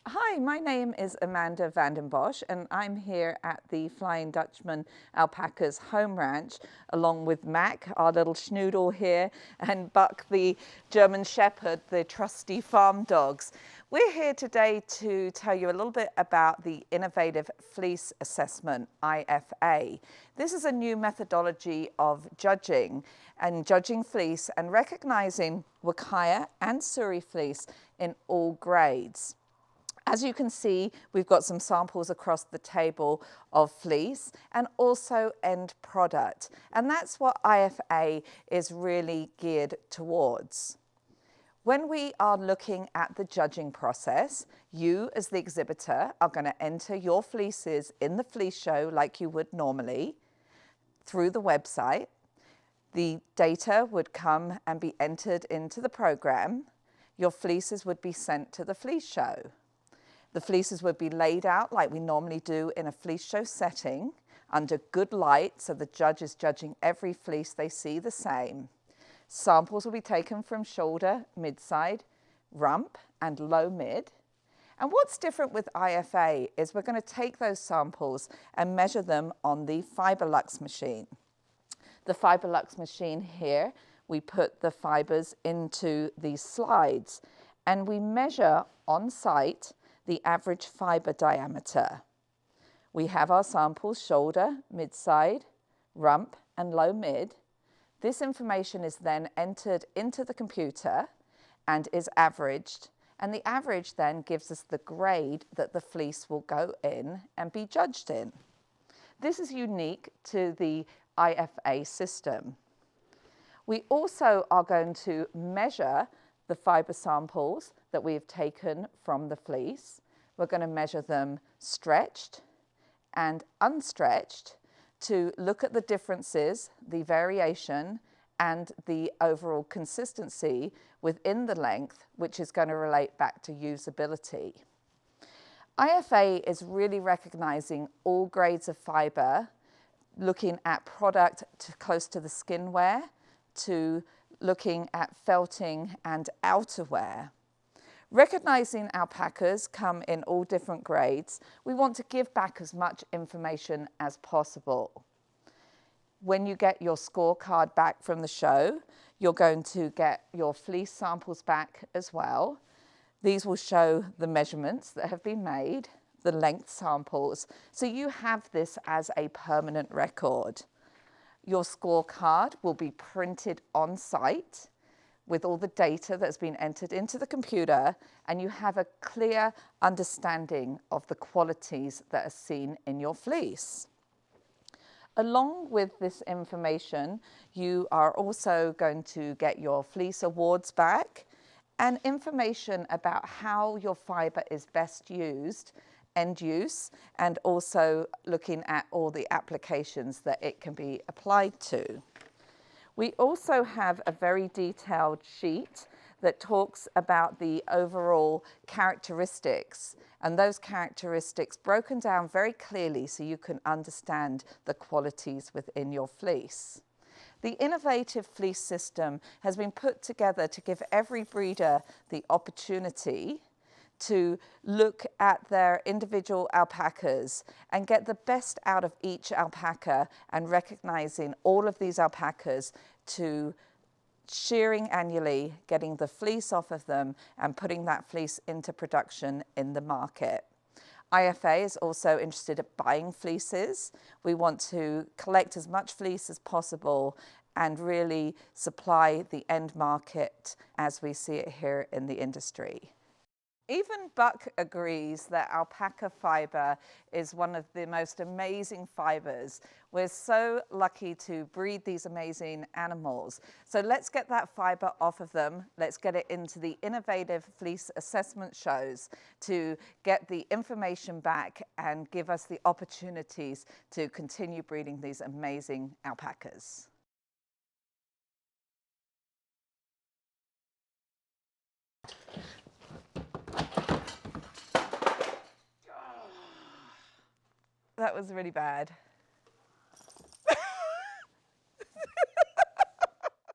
Hi, my name is Amanda Vandenbosch and I'm here at the Flying Dutchman Alpaca's home ranch along with Mac, our little schnoodle here, and Buck, the German Shepherd, the trusty farm dogs. We're here today to tell you a little bit about the Innovative Fleece Assessment, IFA. This is a new methodology of judging fleece and recognizing Wakaya and Suri fleece in all grades. As you can see, we've got some samples across the table of fleece and also end product. And that's what IFA is really geared towards. When we are looking at the judging process, you as the exhibitor are going to enter your fleeces in the fleece show like you would normally through the website. The data would come and be entered into the program. Your fleeces would be sent to the fleece show. The fleeces would be laid out like we normally do in a fleece show setting under good light, so the judge is judging every fleece they see the same. Samples will be taken from shoulder, mid-side, rump and low mid. And what's different with IFA is we're going to take those samples and measure them on the FiberLux machine. The FiberLux machine here, we put the fibers into these slides and we measure on site the average fiber diameter. We have our samples shoulder, mid-side, rump and low mid. This information is then entered into the computer and is averaged, and the average then gives us the grade that the fleece will go in and be judged in. This is unique to the IFA system. We also are going to measure the fiber samples that we have taken from the fleece. We're going to measure them stretched and unstretched to look at the differences, the variation, and the overall consistency within the length, which is going to relate back to usability. IFA is really recognizing all grades of fiber, looking at product close to the skin wear, to looking at felting and outerwear. Recognizing alpacas come in all different grades, we want to give back as much information as possible. When you get your scorecard back from the show, you're going to get your fleece samples back as well. These will show the measurements that have been made, the length samples, so you have this as a permanent record. Your scorecard will be printed on site with all the data that's been entered into the computer, and you have a clear understanding of the qualities that are seen in your fleece. Along with this information, you are also going to get your Fleece Awards back and information about how your fiber is best used, end use, and also looking at all the applications that it can be applied to. We also have a very detailed sheet that talks about the overall characteristics, and those characteristics broken down very clearly so you can understand the qualities within your fleece. The Innovative Fleece system has been put together to give every breeder the opportunity to look at their individual alpacas and get the best out of each alpaca, and recognizing all of these alpacas to shearing annually, getting the fleece off of them and putting that fleece into production in the market. IFA is also interested in buying fleeces. We want to collect as much fleece as possible and really supply the end market as we see it here in the industry. Even Buck agrees that alpaca fiber is one of the most amazing fibers. We're so lucky to breed these amazing animals. So let's get that fiber off of them. Let's get it into the Innovative Fleece Assessment shows to get the information back and give us the opportunities to continue breeding these amazing alpacas. That was really bad.